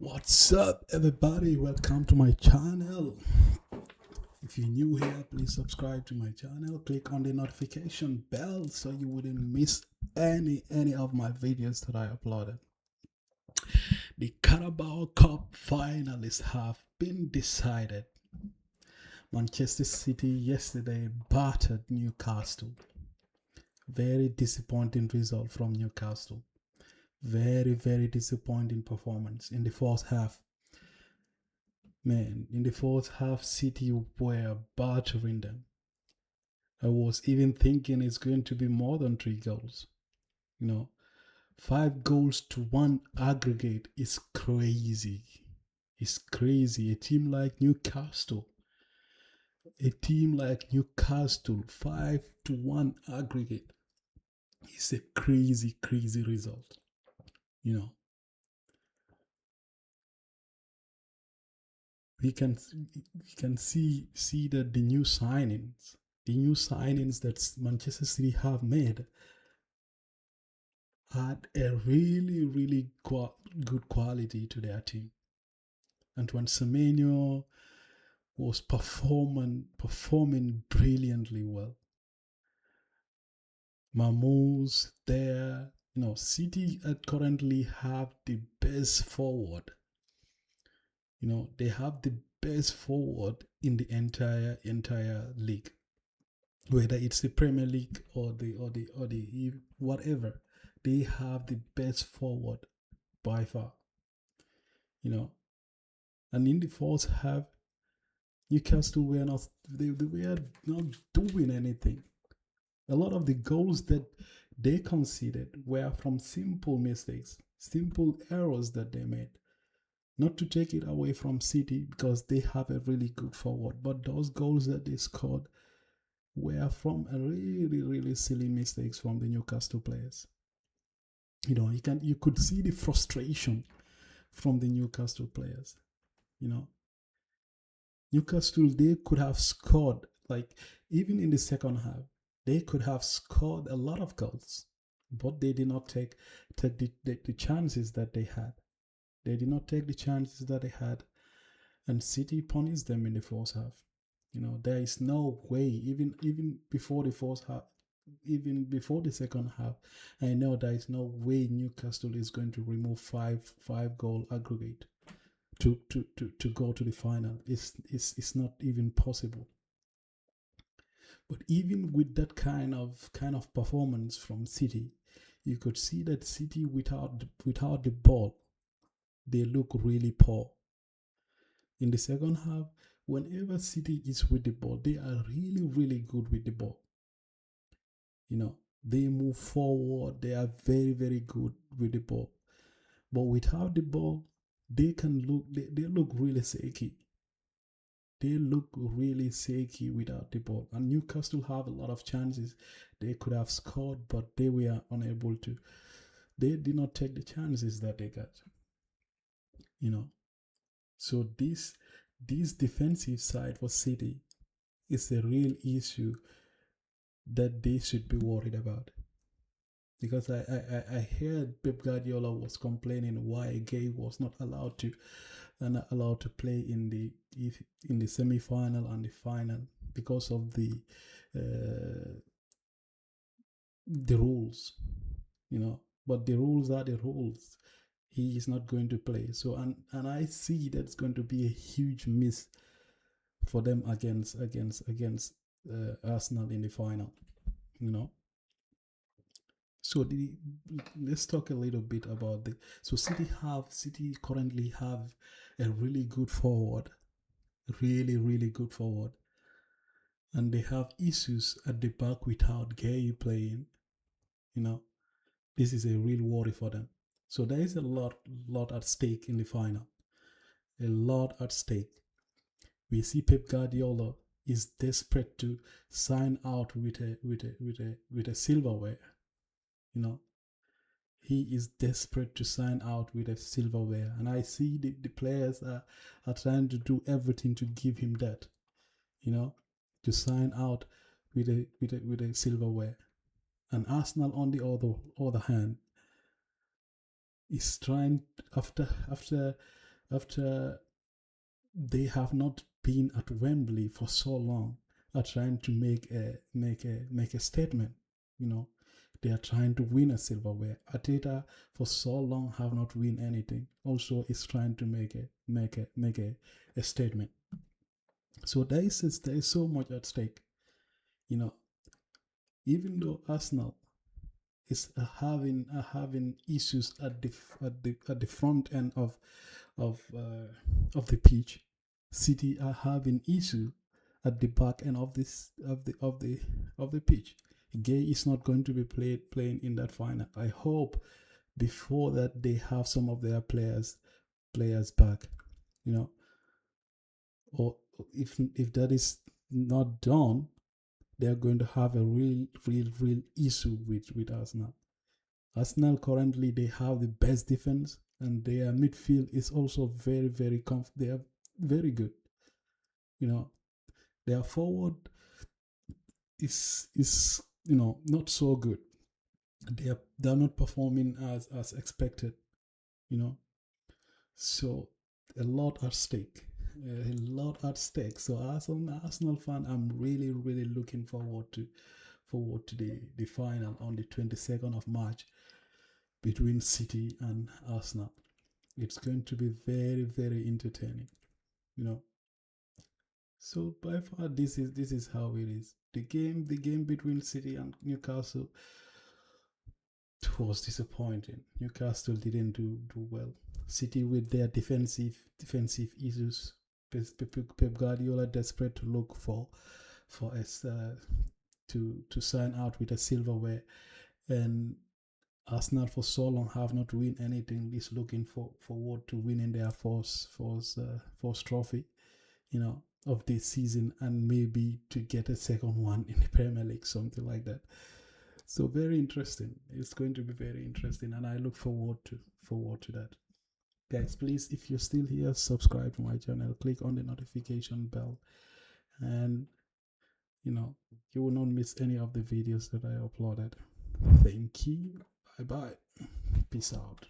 What's up, everybody? Welcome to my channel. If you're new here, please subscribe to my channel. Click on the notification bell so you wouldn't miss any of my videos that I uploaded. The Carabao Cup finalists have been decided. Manchester City yesterday battered Newcastle. Very disappointing result from Newcastle. Very disappointing performance in the first half. Man, in the first half, City were battering them. I was even thinking it's going to be more than 3 goals. 5 goals to 1 aggregate is crazy. It's crazy. A team like Newcastle, 5-1 aggregate is a crazy result. We can see that the new signings that Manchester City have made had a really good quality to their team. Antoine Semenyo was performing brilliantly well. Marmoush there. City currently have the best forward. They have the best forward in the entire league, whether it's the Premier League or the whatever. They have the best forward by far. And in the first half, Newcastle were not doing anything. A lot of the goals that they conceded were from simple mistakes, simple errors that they made. Not to take it away from City because they have a really good forward, but those goals that they scored were from a really silly mistakes from the Newcastle players. You could see the frustration from the Newcastle players. Newcastle, they could have scored, like even in the second half, they could have scored a lot of goals, but they did not take the chances that they had. They did not take the chances that they had, and City punished them in the first half. There is no way, even before the first half, even before the second half, I know there is no way Newcastle is going to remove five goal aggregate to go to the final. It's not even possible. But even with that kind of performance from City, you could see that City without the ball, they look really poor. In the second half, whenever City is with the ball, they are really good with the ball. They move forward. They are very good with the ball. But without the ball, they look really shaky. They look really shaky without the ball. And Newcastle have a lot of chances. They could have scored, but they were unable to. They did not take the chances that they got. So this defensive side for City is a real issue that they should be worried about. Because I heard Pep Guardiola was complaining why Gay was not allowed to play in the semi-final and the final because of the rules, But the rules are the rules. He is not going to play. So and I see that's going to be a huge miss for them against Arsenal in the final. So let's talk a little bit about the. So City currently have a really good forward, really good forward, and they have issues at the back without Gay playing. This is a real worry for them. So there is a lot at stake in the final. A lot at stake. We see Pep Guardiola is desperate to sign out with a silverware. He is desperate to sign out with a silverware, and I see the players are trying to do everything to give him that, to sign out with a silverware. And Arsenal, on the other hand, is trying after after they have not been at Wembley for so long, are trying to make a statement. You know, they are trying to win a silverware. Ateta for so long have not win anything. Also, is trying to make a statement. So there is so much at stake. You know, even though Arsenal is having issues at the front end of the pitch, City are having issue at the back end of the pitch. Gay is not going to be playing in that final. I hope before that they have some of their players back, you know, or if that is not done, they are going to have a real issue with Arsenal. Arsenal currently they have the best defense, and their midfield is also very they are very good. You know, their forward is not so good. They're not performing as expected. You know, so a lot at stake. A lot at stake. So as an Arsenal fan, I'm really looking forward to the final on the 22nd of March between City and Arsenal. It's going to be very entertaining. You know. So by far, this is how it is. The game between City and Newcastle was disappointing. Newcastle didn't do well. City with their defensive issues. Pep Guardiola desperate to look for us to sign out with a silverware, and Arsenal for so long have not win anything. Is looking forward to winning their first trophy, of this season, and maybe to get a second one in the Premier League, something like that. So very interesting. It's going to be very interesting, and I look forward to that. Guys, please, if you're still here, subscribe to my channel, click on the notification bell, and you will not miss any of the videos that I uploaded. Thank you. Bye bye. Peace out.